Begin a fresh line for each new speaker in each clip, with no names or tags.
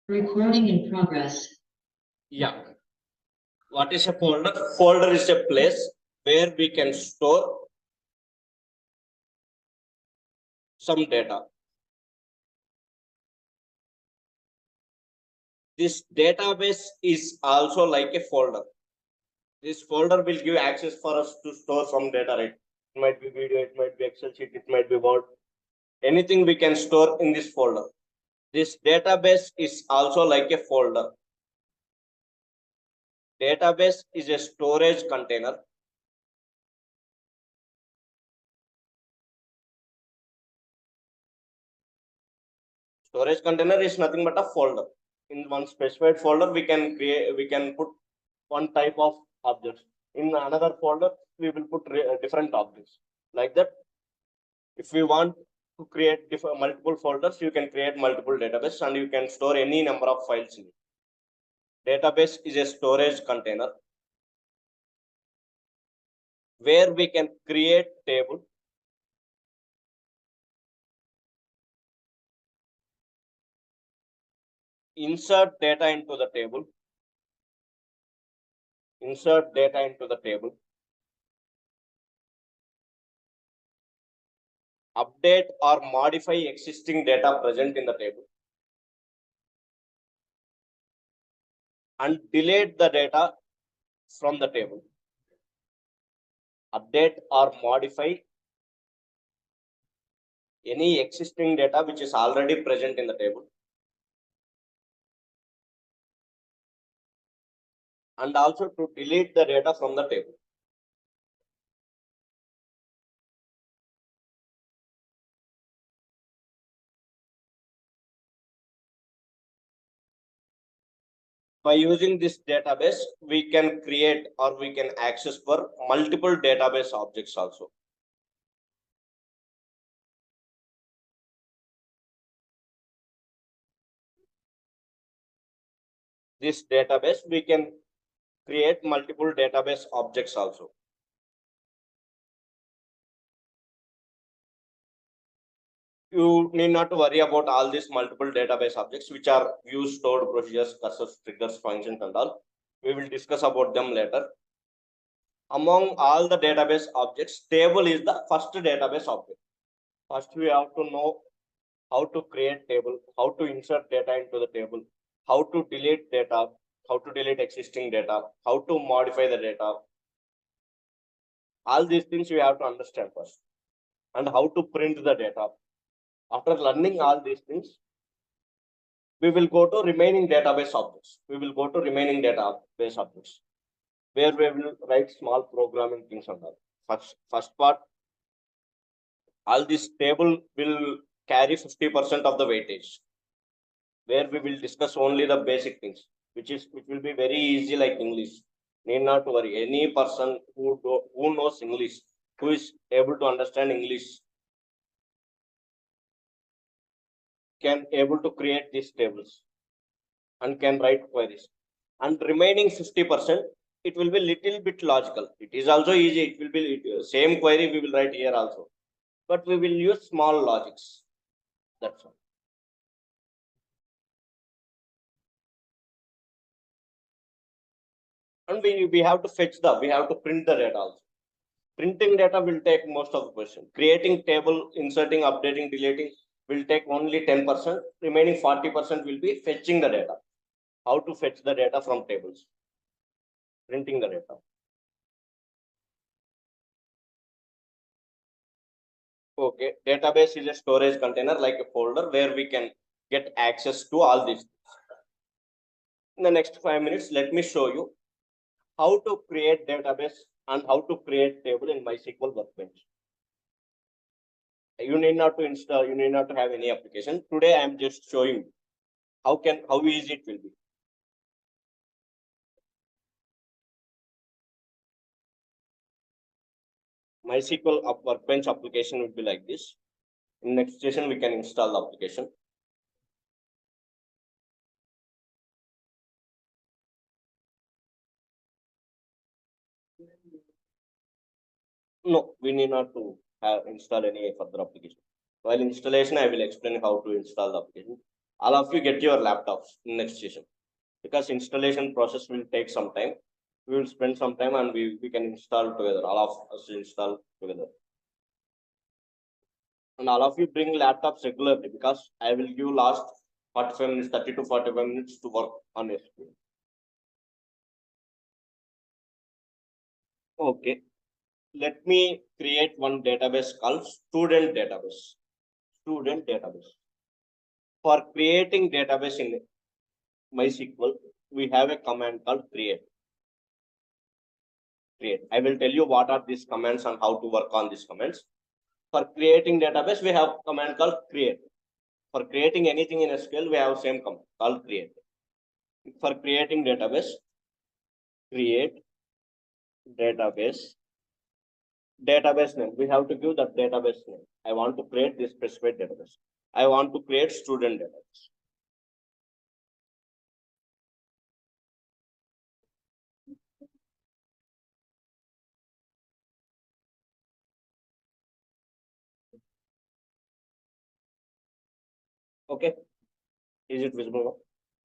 Recording in progress.
Yeah. What is a folder? Folder is a place where we can store some data. This database is also like a folder. This folder will give access for us to store some data, right? It might be video, it might be Excel sheet, it might be Word. Anything we can store in this folder. This database is also like a folder. Database is a storage container. Storage container is nothing but a folder. In one specified folder, we can put one type of objects. In another folder, we will put different objects. Like that, if we want to create multiple folders, you can create multiple databases and you can store any number of files in it. Database is a storage container where we can create table, insert data into the table, update or modify existing data present in the table, and delete the data from the table. Update or modify any existing data which is already present in the table, and also to delete the data from the table. By using this database, we can create or we can access for multiple database objects also. This database, we can create multiple database objects also. You need not to worry about all these multiple database objects, which are views, stored, procedures, cursors, triggers, functions, and all. We will discuss about them later. Among all the database objects, table is the first database object. First, we have to know how to create table, how to insert data into the table, how to delete data, how to delete existing data, how to modify the data. All these things you have to understand first, and how to print the data. After learning all these things, we will go to remaining database objects. We will go to remaining database objects, where we will write small programming things on that. First part, all this table will carry 50% of the weightage, where we will discuss only the basic things, which will be very easy like English. Need not to worry. Any person who knows English, who is able to understand English, can able to create these tables and can write queries. And remaining 50%, it will be little bit logical. It is also easy. It will be same query we will write here also, but we will use small logics. That's all. And we have to we have to print the data also. Printing data will take most of the question. Creating table, inserting, updating, deleting will take only 10%. Remaining 40% will be fetching the data. How to fetch the data from tables. Printing the data. Okay, database is a storage container like a folder where we can get access to all these. In the next 5 minutes, let me show you how to create database and how to create table in MySQL Workbench. You need not to install, you need not to have any application. Today I am just showing how easy it will be. MySQL Workbench application would be like this. In next session, we can install the application. No, we need not to install any further application. While installation, I will explain how to install the application. all of you get your laptops in next session, because installation process will take some time. We will spend some time and we can install together. All of us install together. And all of you bring laptops regularly, because I will give last 45 minutes, 30 to 45 minutes to work on SQL. Okay. Let me create one database called student database. Student database. For creating database in MySQL, we have a command called create. Create. I will tell you what are these commands and how to work on these commands. For creating database, we have command called create. For creating anything in SQL, we have same command called create. For creating database, create database. Database name. We have to give that database name. I want to create this specified database. I want to create student database. Okay. Is it visible now?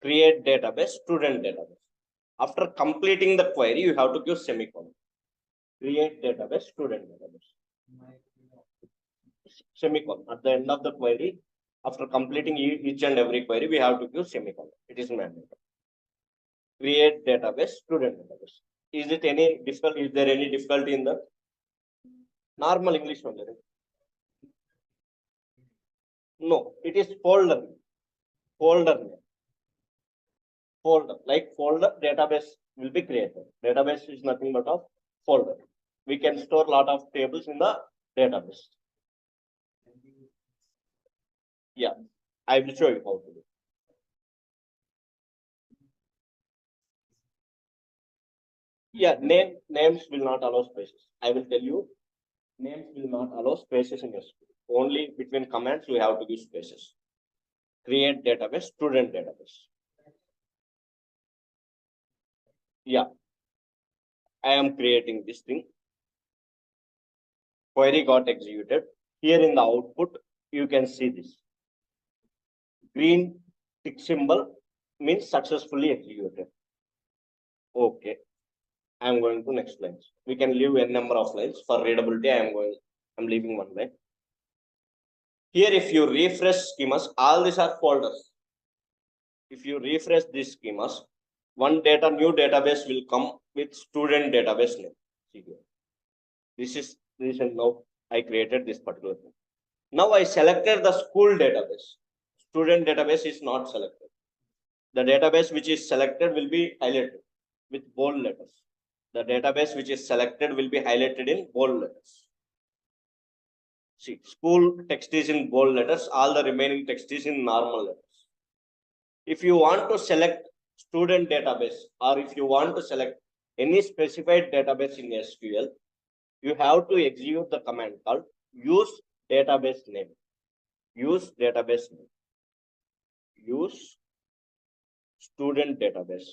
Create database, student database. After completing the query, you have to give semicolon. Create database, student database. Semicolon. At the end of the query, after completing each and every query, we have to give semicolon. It is mandatory. Create database, student database. Is it any difficult? Is there any difficulty in the normal English one? No, it is folder. Folder name. Folder, like folder, database will be created. Database is nothing but a folder. We can store a lot of tables in the database. Yeah, I will show you how to do. Yeah, names will not allow spaces. I will tell you, names will not allow spaces in SQL. Only between commands we have to give spaces. Create database, student database. Yeah, I am creating this thing. Query got executed. Here in the output, you can see this. Green tick symbol means successfully executed. Okay. I am going to next lines. We can leave a number of lines. For readability, I'm leaving one line. Here, if you refresh schemas, all these are folders. If you refresh these schemas, new database will come with student database name. See here. This is now I created this particular thing. Now I selected the school database. Student database is not selected. The database which is selected will be highlighted with bold letters. The database which is selected will be highlighted in bold letters. See, school text is in bold letters, all the remaining text is in normal letters. If you want to select student database, or if you want to select any specified database in SQL, you have to execute the command called use database name. Use database name. Use student database.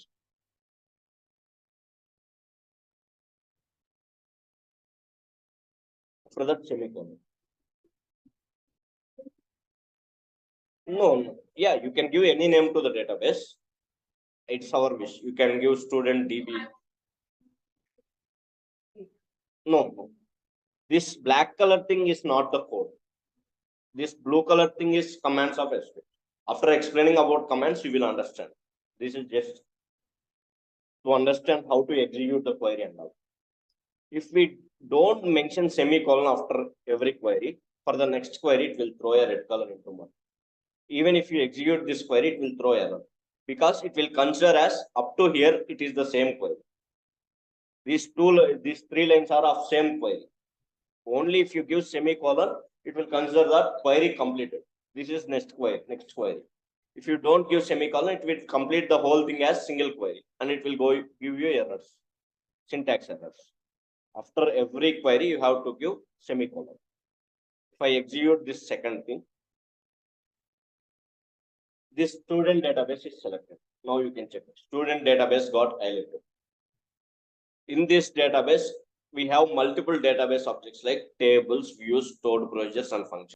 For that semicolon. No. Yeah, you can give any name to the database. It's our wish. You can give student DB. No. This black color thing is not the code. This blue color thing is commands of SQL. After explaining about commands, you will understand. This is just to understand how to execute the query and all. If we don't mention semicolon after every query, for the next query, it will throw a red color into one. Even if you execute this query, it will throw error, because it will consider as up to here, it is the same query. These three lines are of same query. Only if you give semicolon, it will consider that query completed. This is next query. If you don't give semicolon, it will complete the whole thing as single query, and it will give you errors, syntax errors. After every query, you have to give semicolon. If I execute this second thing, this student database is selected. Now you can check it. Student database got highlighted. In this database, we have multiple database objects like tables, views, stored procedures, and functions.